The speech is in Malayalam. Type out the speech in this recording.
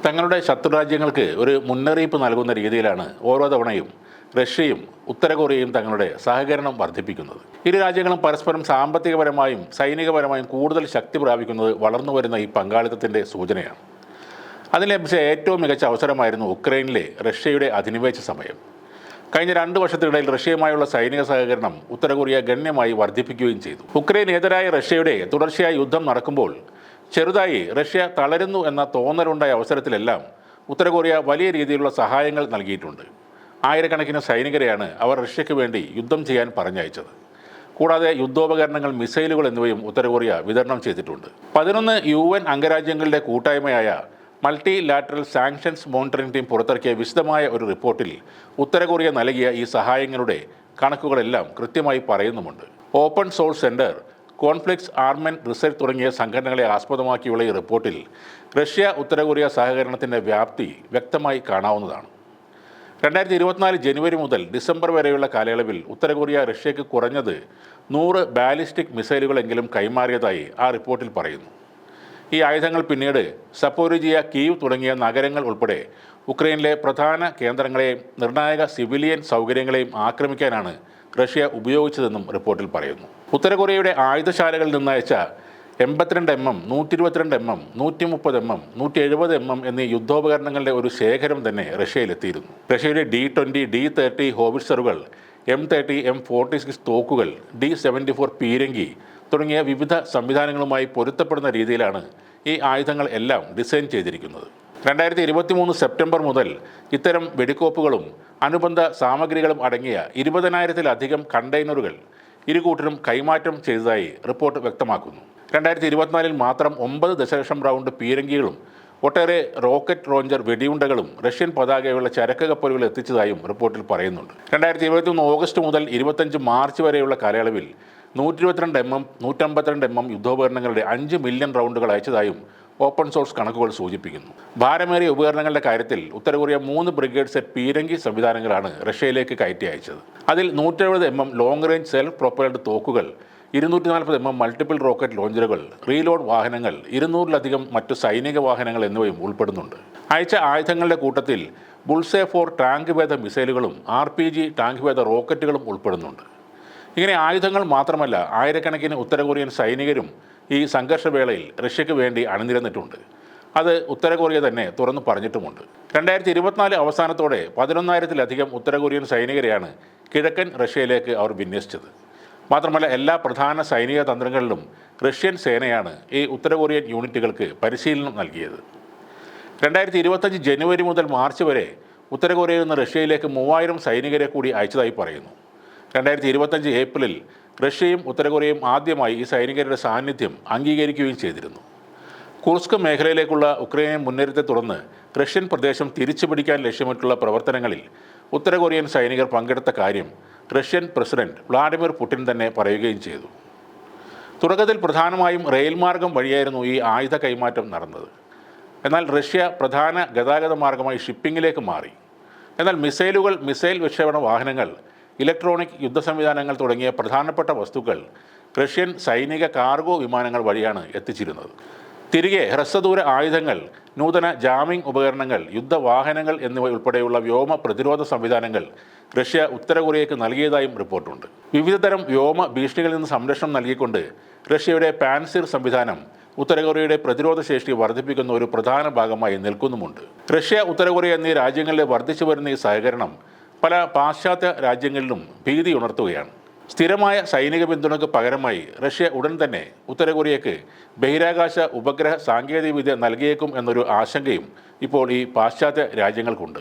തങ്ങളുടെ ശത്രുരാജ്യങ്ങൾക്ക് ഒരു മുന്നറിയിപ്പ് നൽകുന്ന രീതിയിലാണ് ഓരോ തവണയും റഷ്യയും ഉത്തര കൊറിയയും തങ്ങളുടെ സഹകരണം വർദ്ധിപ്പിക്കുന്നത്. ഇരു രാജ്യങ്ങളും പരസ്പരം സാമ്പത്തികപരമായും സൈനികപരമായും കൂടുതൽ ശക്തി പ്രാപിക്കുന്നത് വളർന്നുവരുന്ന ഈ പങ്കാളിത്തത്തിൻ്റെ സൂചനയാണ്. അതിന് ലഭിച്ച ഏറ്റവും മികച്ച അവസരമായിരുന്നു ഉക്രൈനിലെ റഷ്യയുടെ അധിനിവേശ സമയം. കഴിഞ്ഞ 2 വർഷത്തിനിടയിൽ റഷ്യയുമായുള്ള സൈനിക സഹകരണം ഉത്തര കൊറിയ ഗണ്യമായി വർദ്ധിപ്പിക്കുകയും ചെയ്തു. ഉക്രൈനെതിരായ റഷ്യയുടെ തുടർച്ചയായ യുദ്ധം നടക്കുമ്പോൾ ചെറുതായി റഷ്യ തളരുന്നു എന്ന തോന്നലുണ്ടായ അവസരത്തിലെല്ലാം ഉത്തര കൊറിയ വലിയ രീതിയിലുള്ള സഹായങ്ങൾ നൽകിയിട്ടുണ്ട്. ആയിരക്കണക്കിന് സൈനികരെയാണ് അവർ റഷ്യയ്ക്ക് വേണ്ടി യുദ്ധം ചെയ്യാൻ പറഞ്ഞയച്ചത്. കൂടാതെ യുദ്ധോപകരണങ്ങൾ, മിസൈലുകൾ എന്നിവയും ഉത്തര കൊറിയ വിതരണം ചെയ്തിട്ടുണ്ട്. 11 UN അംഗരാജ്യങ്ങളുടെ കൂട്ടായ്മയായ multi lateral sanctions monitoring team പുറത്തിറക്കിയ വിശദമായ ഒരു റിപ്പോർട്ടിൽ ഉത്തര കൊറിയ നൽകിയ ഈ സഹായങ്ങളുടെ കണക്കുകളെല്ലാം കൃത്യമായി പറയുന്നുമുണ്ട്. Open source centre, conflicts armament research തുടങ്ങിയ സംഘടനകളെ ആസ്പദമാക്കിയുള്ള ഈ റിപ്പോർട്ടിൽ റഷ്യ ഉത്തര കൊറിയ സഹകരണത്തിൻ്റെ വ്യാപ്തി വ്യക്തമായി കാണാവുന്നതാണ്. 2024 ജനുവരി മുതൽ ഡിസംബർ വരെയുള്ള കാലയളവിൽ ഉത്തര കൊറിയ റഷ്യയ്ക്ക് കുറഞ്ഞത് 100 ബാലിസ്റ്റിക് മിസൈലുകളെങ്കിലും കൈമാറിയതായി ആ റിപ്പോർട്ടിൽ പറയുന്നു. ഈ ആയുധങ്ങൾ പിന്നീട് സപ്പോരിജിയ, കീവ് തുടങ്ങിയ നഗരങ്ങൾ ഉൾപ്പെടെ ഉക്രൈനിലെ പ്രധാന കേന്ദ്രങ്ങളെയും നിർണായക സിവിലിയൻ സൗകര്യങ്ങളെയും ആക്രമിക്കാനാണ് റഷ്യ ഉപയോഗിച്ചതെന്നും റിപ്പോർട്ടിൽ പറയുന്നു. ഉത്തര കൊറിയയുടെ ആയുധശാലകളിൽ നിന്നയച്ച 82 mm, 122 mm, 130 mm, 170 mm എന്നീ യുദ്ധോപകരണങ്ങളുടെ ഒരു ശേഖരം തന്നെ റഷ്യയിലെത്തിയിരുന്നു. റഷ്യയുടെ D-20, D-30 ഹോവിറ്റ്സറുകൾ, M-30, M-46 തോക്കുകൾ, D-74 പീരങ്കി തുടങ്ങിയ വിവിധ സംവിധാനങ്ങളുമായി പൊരുത്തപ്പെടുന്ന രീതിയിലാണ് ഈ ആയുധങ്ങൾ എല്ലാം ഡിസൈൻ ചെയ്തിരിക്കുന്നത്. 2023 സെപ്റ്റംബർ മുതൽ ഇത്തരം വെടിക്കോപ്പുകളും അനുബന്ധ സാമഗ്രികളും അടങ്ങിയ 20,000-ലധികം കണ്ടെയ്നറുകൾ ഇരുകൂട്ടരും കൈമാറ്റം ചെയ്തതായി റിപ്പോർട്ട് വ്യക്തമാക്കുന്നു. 2024 മാത്രം 9 ദശലക്ഷം റൗണ്ട് പീരങ്കികളും ഒട്ടേറെ റോക്കറ്റ് ലോഞ്ചർ വെടിയുണ്ടകളും റഷ്യൻ പതാകയുള്ള ചരക്ക് കപ്പലുകൾ എത്തിച്ചതായും റിപ്പോർട്ടിൽ പറയുന്നുണ്ട്. 2021 ഓഗസ്റ്റ് മുതൽ 25 മാർച്ച് വരെയുള്ള കാലയളവിൽ 122 mm, 152 mm യുദ്ധോപകരണങ്ങളുടെ 5 മില്യൺ റൗണ്ടുകൾ അയച്ചതായും ഓപ്പൺ സോഴ്സ് കണക്കുകൾ സൂചിപ്പിക്കുന്നു. ഭാരമേറിയ ഉപകരണങ്ങളുടെ കാര്യത്തിൽ ഉത്തര കൊറിയ 3 ബ്രിഗേഡ് സെറ്റ് പീരങ്കി സംവിധാനങ്ങളാണ് റഷ്യയിലേക്ക് കയറ്റി അയച്ചത്. അതിൽ 170 mm long range self propelled തോക്കുകൾ, 240 mm മൾട്ടിപ്പിൾ റോക്കറ്റ് ലോഞ്ചറുകൾ, റീലോഡ് വാഹനങ്ങൾ, 200-ലധികം മറ്റു സൈനിക വാഹനങ്ങൾ എന്നിവയും ഉൾപ്പെടുന്നുണ്ട്. അയച്ച ആയുധങ്ങളുടെ കൂട്ടത്തിൽ ബുൾസേ 4 ടാങ്ക് വേദ മിസൈലുകളും RPG ടാങ്ക് വേദ റോക്കറ്റുകളും ഉൾപ്പെടുന്നുണ്ട്. ഇങ്ങനെ ആയുധങ്ങൾ മാത്രമല്ല, ആയിരക്കണക്കിന് ഉത്തര കൊറിയൻ സൈനികരും ഈ സംഘർഷവേളയിൽ റഷ്യയ്ക്ക് വേണ്ടി അണിനിരന്നിട്ടുണ്ട്. അത് ഉത്തര കൊറിയ തന്നെ തുറന്നു പറഞ്ഞിട്ടുമുണ്ട്. 2024 അവസാനത്തോടെ 11,000-ലധികം ഉത്തര കൊറിയൻ സൈനികരെയാണ് കിഴക്കൻ റഷ്യയിലേക്ക് അവർ വിന്യസിച്ചത്. മാത്രമല്ല, എല്ലാ പ്രധാന സൈനിക തന്ത്രങ്ങളിലും റഷ്യൻ സേനയാണ് ഈ ഉത്തര കൊറിയൻ യൂണിറ്റുകൾക്ക് പരിശീലനം നൽകിയത്. 2025 ജനുവരി മുതൽ മാർച്ച് വരെ ഉത്തര കൊറിയയിൽ നിന്ന് റഷ്യയിലേക്ക് 3000 സൈനികരെ കൂടി അയച്ചതായി പറയുന്നു. 2025 ഏപ്രിലിൽ റഷ്യയും ഉത്തര കൊറിയയും ആദ്യമായി ഈ സൈനികരുടെ സാന്നിധ്യം അംഗീകരിക്കുകയും ചെയ്തിരുന്നു. കുർസ്ക് മേഖലയിലേക്കുള്ള ഉക്രൈനിയൻ മുന്നേറ്റത്തെ തുടർന്ന് റഷ്യൻ പ്രദേശം തിരിച്ചുപിടിക്കാൻ ലക്ഷ്യമിട്ടുള്ള പ്രവർത്തനങ്ങളിൽ ഉത്തര കൊറിയൻ സൈനികർ പങ്കെടുത്ത കാര്യം റഷ്യൻ പ്രസിഡന്റ് വ്ളാഡിമിർ പുടിൻ തന്നെ പറയുകയും ചെയ്തു. തുടക്കത്തിൽ പ്രധാനമായും റെയിൽ മാർഗം വഴിയായിരുന്നു ഈ ആയുധ കൈമാറ്റം നടന്നത്. എന്നാൽ റഷ്യ പ്രധാന ഗതാഗത മാർഗമായി ഷിപ്പിങ്ങിലേക്ക് മാറി. എന്നാൽ മിസൈലുകൾ, മിസൈൽ വിക്ഷേപണ വാഹനങ്ങൾ, ഇലക്ട്രോണിക് യുദ്ധ സംവിധാനങ്ങൾ തുടങ്ങിയ പ്രധാനപ്പെട്ട വസ്തുക്കൾ റഷ്യൻ സൈനിക കാർഗോ വിമാനങ്ങൾ വഴിയാണ് എത്തിച്ചിരുന്നത്. തിരികെ ഹ്രസ്വദൂര ആയുധങ്ങൾ, നൂതന ജാമിംഗ് ഉപകരണങ്ങൾ, യുദ്ധവാഹനങ്ങൾ എന്നിവ ഉൾപ്പെടെയുള്ള വ്യോമ പ്രതിരോധ സംവിധാനങ്ങൾ റഷ്യ ഉത്തര കൊറിയയ്ക്ക് നൽകിയതായും റിപ്പോർട്ടുണ്ട്. വിവിധതരം വ്യോമ ഭീഷണികളിൽ നിന്ന് സംരക്ഷണം നൽകിക്കൊണ്ട് റഷ്യയുടെ പാൻസിർ സംവിധാനം ഉത്തര കൊറിയയുടെ പ്രതിരോധ ശേഷി വർദ്ധിപ്പിക്കുന്ന ഒരു പ്രധാന ഭാഗമായി നിൽക്കുന്നുമുണ്ട്. റഷ്യ, ഉത്തര കൊറിയ എന്നീ രാജ്യങ്ങളിലെ വർദ്ധിച്ചു വരുന്ന ഈ സഹകരണം പല പാശ്ചാത്യ രാജ്യങ്ങളിലും ഭീതി ഉണർത്തുകയാണ്. സ്ഥിരമായ സൈനിക പിന്തുണയ്ക്ക് പകരമായി റഷ്യ ഉടൻ തന്നെ ഉത്തര കൊറിയയ്ക്ക് ബഹിരാകാശ ഉപഗ്രഹ സാങ്കേതികവിദ്യ നൽകിയേക്കും എന്നൊരു ആശങ്കയും ഇപ്പോൾ ഈ പാശ്ചാത്യ രാജ്യങ്ങൾക്കുണ്ട്.